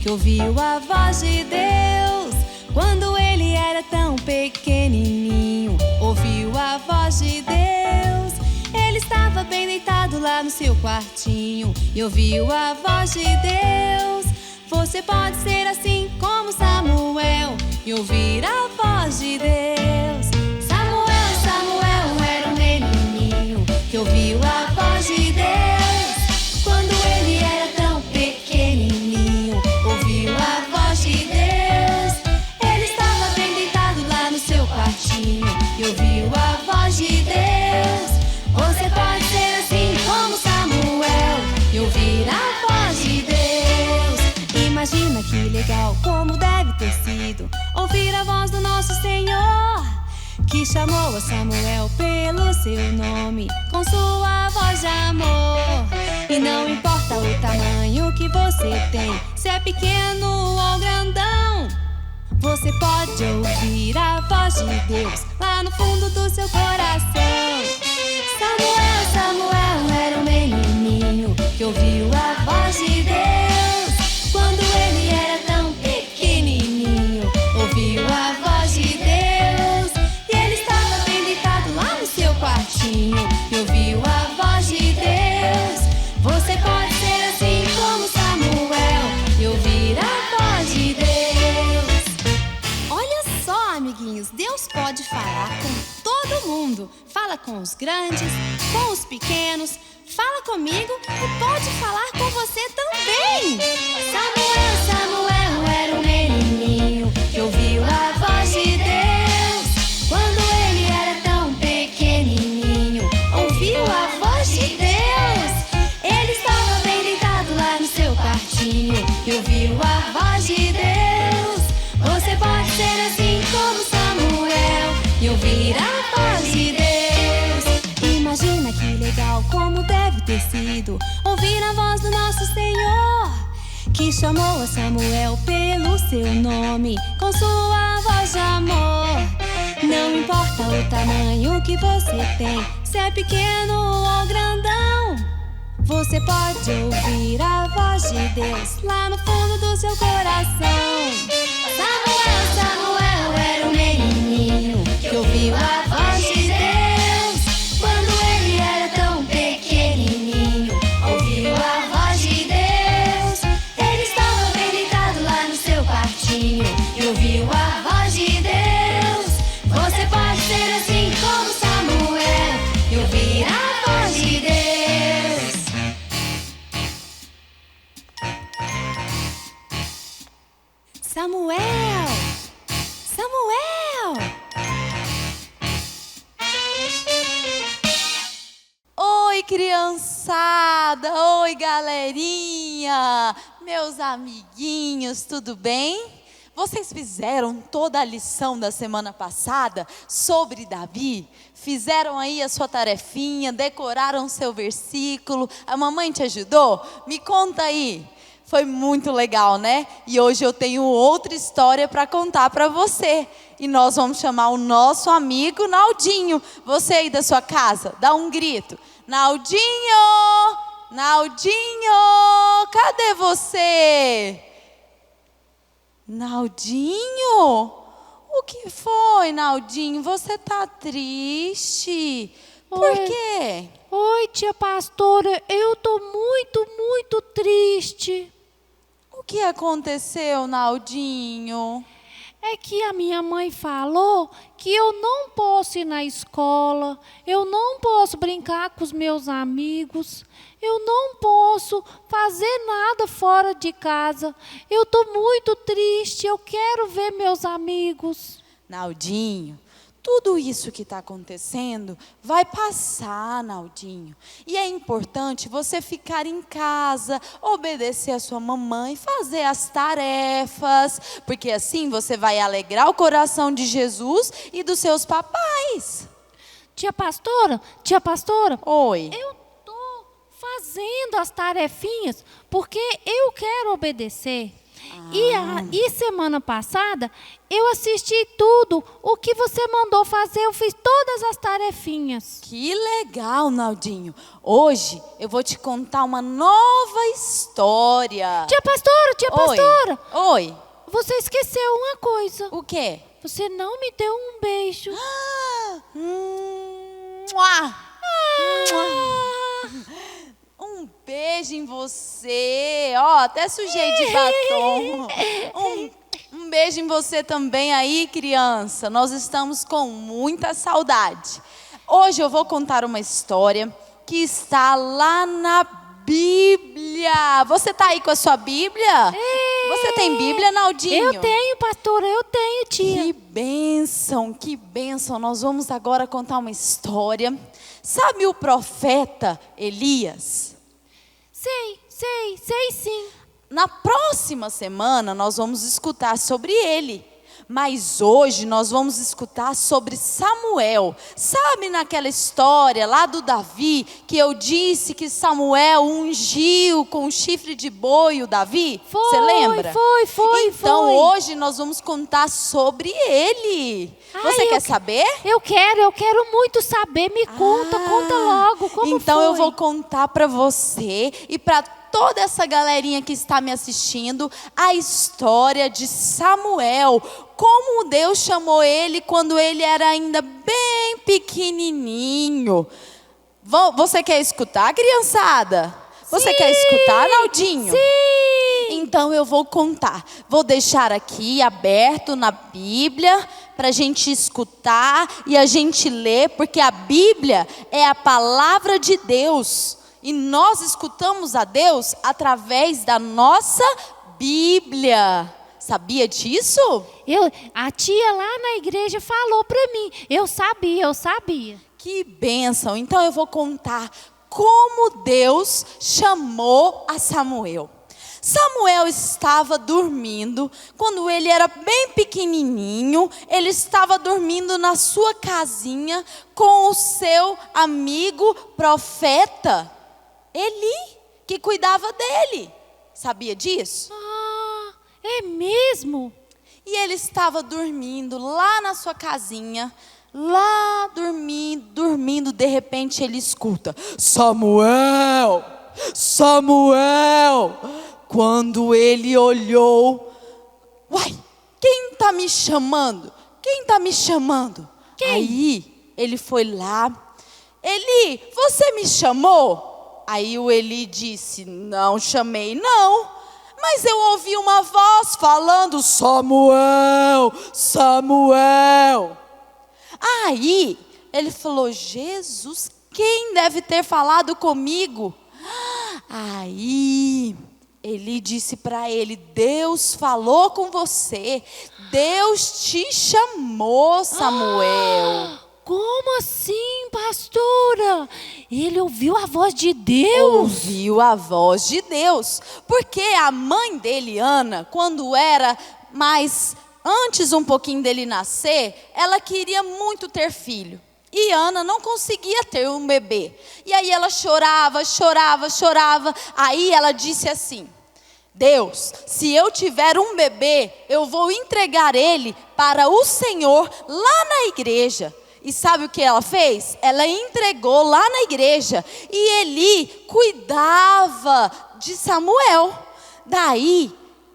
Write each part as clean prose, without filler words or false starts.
que ouviu a voz de Deus. Quando ele era tão pequenininho, ouviu a voz de Deus. Ele estava bem deitado lá no seu quartinho e ouviu a voz de Deus. Você pode ser assim como Samuel e ouvir a voz de Deus. Samuel, Samuel era um menininho que ouviu a voz de Deus. Quando ele era tão pequenininho, ouviu a voz de Deus. Ele estava bem deitado lá no seu quartinho e ouviu a voz de Deus. Você pode ser assim como Samuel e ouvir a voz de Deus. Imagina que legal, como deve ter sido ouvir a voz do nosso Senhor, que chamou a Samuel pelo seu nome, com sua voz de amor. E não importa o tamanho que você tem, se é pequeno ou grandão, você pode ouvir a voz de Deus lá no fundo do seu coração. Samuel, Samuel era um menininho que ouviu a voz de Deus. Quando ele era tão pequenininho, ouviu a voz de Deus. E ele estava bem deitado lá no seu quartinho e ouviu a voz de Deus. Você pode ser assim como Samuel e ouvir a voz de Deus. Olha só, amiguinhos, Deus pode falar com todo mundo. Fala com os grandes, com os pequenos. Fala comigo e pode falar com você também. Samuel, Samuel era um menininho que ouviu a voz de Deus. Quando ele era tão pequenininho, ouviu a voz de Deus. Ele estava bem deitado lá no seu quartinho e ouviu a voz de Deus. Você pode ser assim como Samuel e ouvir a voz de Deus. Imagina que legal, como deve ter sido ouvir a voz do nosso Senhor, que chamou a Samuel pelo seu nome, com sua voz de amor. Não importa o tamanho que você tem, se é pequeno ou grandão, você pode ouvir a voz de Deus lá no fundo do seu coração. Samuel, Samuel era um menininho que ouviu a voz de Deus. Quando ele era tão pequenininho, ouviu a voz de Deus. Ele estava bem deitado lá no seu quartinho e ouviu a voz de Deus. Você pode ser assim como Samuel e ouvir a voz de Deus. Samuel! Samuel! Oi, criançada! Oi, galerinha! Meus amiguinhos, tudo bem? Vocês fizeram toda a lição da semana passada sobre Davi? Fizeram aí a sua tarefinha, decoraram seu versículo? A mamãe te ajudou? Me conta aí! Foi muito legal, né? E hoje eu tenho outra história para contar para você. E nós vamos chamar o nosso amigo Naldinho. Você aí da sua casa, dá um grito. Naldinho! Naldinho! Cadê você? Naldinho? O que foi, Naldinho? Você tá triste? Por quê? Oi, tia pastora, eu tô muito triste. O que aconteceu, Naldinho? É que a minha mãe falou que eu não posso ir na escola, eu não posso brincar com os meus amigos, eu não posso fazer nada fora de casa. Eu tô muito triste, eu quero ver meus amigos. Naldinho, tudo isso que está acontecendo vai passar, Naldinho. E é importante você ficar em casa, obedecer a sua mamãe, fazer as tarefas, porque assim você vai alegrar o coração de Jesus e dos seus papais. Tia pastora, Oi. eu tô fazendo as tarefinhas porque eu quero obedecer. E semana passada eu assisti tudo o que você mandou fazer. Eu fiz todas as tarefinhas. Que legal, Naldinho. Hoje eu vou te contar uma nova história. Tia pastora. Oi. Você esqueceu uma coisa. O quê? Você não me deu um beijo. Um beijo em você. Ó, até sujei de batom. Um beijo em você também aí, criança. Nós estamos com muita saudade. Hoje eu vou contar uma história que está lá na Bíblia. Você tá aí com a sua Bíblia? Você tem Bíblia, Naldinho? Eu tenho, pastora, eu tenho, tia. Que bênção, que bênção. Nós vamos agora contar uma história. Sabe o profeta Elias? Sei sim. Na próxima semana nós vamos escutar sobre ele. Mas hoje nós vamos escutar sobre Samuel. Sabe naquela história lá do Davi, que eu disse que Samuel ungiu com um chifre de boi o Davi? Você lembra? Foi. Então hoje nós vamos contar sobre ele. Você quer saber? Eu quero muito saber. Me conta logo como então foi. Eu vou contar para você e para toda essa galerinha que está me assistindo a história de Samuel. Como Deus chamou ele quando ele era ainda bem pequenininho. Você quer escutar, criançada? Você quer escutar, Naldinho? Sim! Então eu vou contar. Vou deixar aqui aberto na Bíblia para a gente escutar e a gente ler, porque a Bíblia é a palavra de Deus. E nós escutamos a Deus através da nossa Bíblia. Sabia disso? A tia lá na igreja falou para mim. Eu sabia. Que bênção. Então eu vou contar como Deus chamou a Samuel. Samuel estava dormindo, quando ele era bem pequenininho, ele estava dormindo na sua casinha com o seu amigo profeta Eli, que cuidava dele. Sabia disso? É mesmo? E ele estava dormindo lá na sua casinha, lá dormindo, de repente ele escuta: Samuel! Samuel! Quando ele olhou, uai, quem está me chamando? Quem está me chamando? Quem? Aí ele foi lá: Eli, você me chamou? Aí o Eli disse: não chamei não. Mas eu ouvi uma voz falando: Samuel, Samuel. Aí ele falou: Jesus, quem deve ter falado comigo? Aí Eli disse para ele: Deus falou com você. Deus te chamou, Samuel. Como assim, pastora? Ele ouviu a voz de Deus? Ouviu a voz de Deus. Porque a mãe dele, Ana, quando era mais antes um pouquinho dele nascer, ela queria muito ter filho. E Ana não conseguia ter um bebê. E aí ela chorava. Aí ela disse assim: Deus, se eu tiver um bebê, eu vou entregar ele para o Senhor lá na igreja. E sabe o que ela fez? Ela entregou lá na igreja. E Eli cuidava de Samuel. Daí,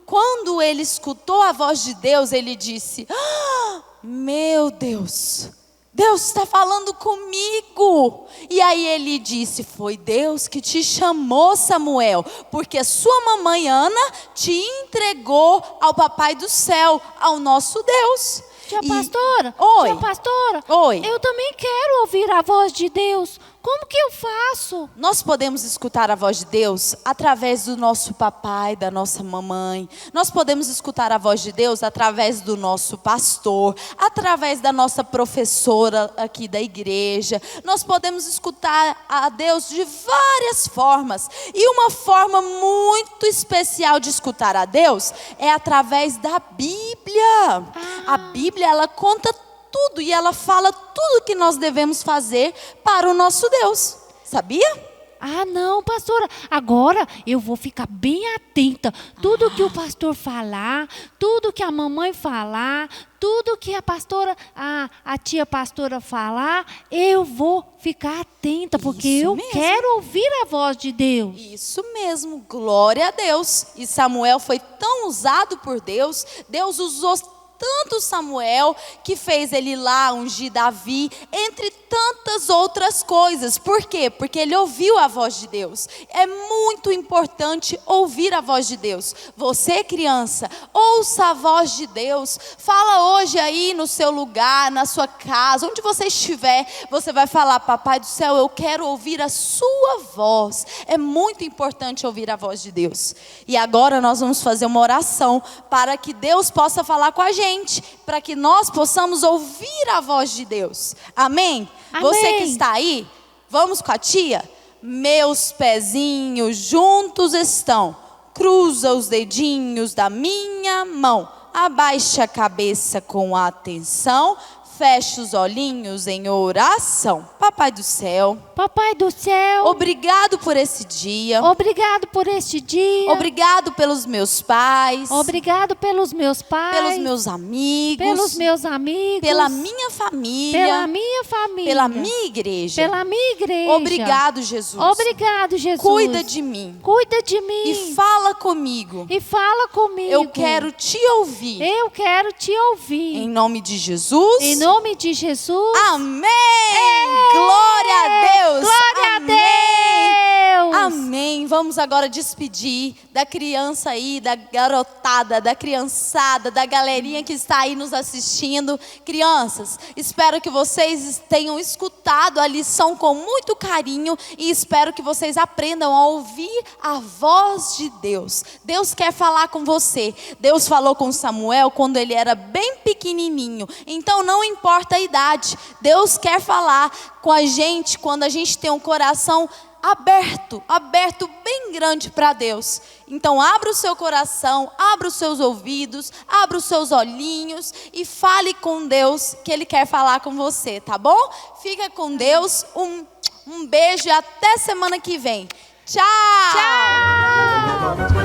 quando ele escutou a voz de Deus, ele disse: meu Deus, Deus está falando comigo. E aí ele disse: foi Deus que te chamou, Samuel, porque sua mamãe Ana te entregou ao papai do céu, ao nosso Deus. Tia pastora, Oi. tia pastora, Oi. Eu também quero ouvir a voz de Deus. Como que eu faço? Nós podemos escutar a voz de Deus através do nosso papai, da nossa mamãe. Nós podemos escutar a voz de Deus através do nosso pastor, através da nossa professora aqui da igreja. Nós podemos escutar a Deus de várias formas. E uma forma muito especial de escutar a Deus é através da Bíblia. A Bíblia, ela conta tudo e ela fala tudo que nós devemos fazer para o nosso Deus. Sabia? Ah, não, pastora, agora eu vou ficar bem atenta. Tudo que o pastor falar, tudo que a mamãe falar, tudo que a pastora, a tia pastora falar, eu vou ficar atenta, porque Isso eu mesmo. quero ouvir a voz de Deus. Isso mesmo, glória a Deus. E Samuel foi tão usado por Deus, Deus usou tanto Samuel, que fez ele ir lá ungir Davi, entre tantas outras coisas. Por quê? Porque ele ouviu a voz de Deus. É muito importante ouvir a voz de Deus. Você, criança, ouça a voz de Deus. Fala hoje aí no seu lugar, na sua casa, onde você estiver, você vai falar: Papai do céu, eu quero ouvir a sua voz. É muito importante ouvir a voz de Deus. E agora nós vamos fazer uma oração para que Deus possa falar com a gente, para que nós possamos ouvir a voz de Deus. Amém? Amém. Você que está aí, vamos com a tia? Meus pezinhos juntos estão, cruza os dedinhos da minha mão, abaixa a cabeça com atenção, fecha os olhinhos em oração. Papai do céu, Papai do céu, obrigado por esse dia. obrigado por este dia. Obrigado pelos meus pais. Obrigado pelos meus pais. Pelos meus amigos. Pelos meus amigos. Pela minha família. Pela minha família. Pela minha igreja. Pela minha igreja. Obrigado, Jesus. Obrigado, Jesus. Cuida de mim. Cuida de mim. E fala comigo. E fala comigo. Eu quero te ouvir. Eu quero te ouvir. Em nome de Jesus. Em nome de Jesus. Amém. Glória a Deus. Glória Amém. a Deus. Amém. Vamos agora despedir da criança aí, da garotada, da criançada, da galerinha que está aí nos assistindo. Crianças, espero que vocês tenham escutado a lição com muito carinho e espero que vocês aprendam a ouvir a voz de Deus. Deus quer falar com você. Deus falou com Samuel quando ele era bem pequenininho. Então não importa a idade. Deus quer falar com a gente quando a gente tem um coração aberto bem grande para Deus. Então abra o seu coração, abra os seus ouvidos, abra os seus olhinhos e fale com Deus, que Ele quer falar com você, tá bom? Fica com Deus, um beijo e até semana que vem. Tchau! Tchau.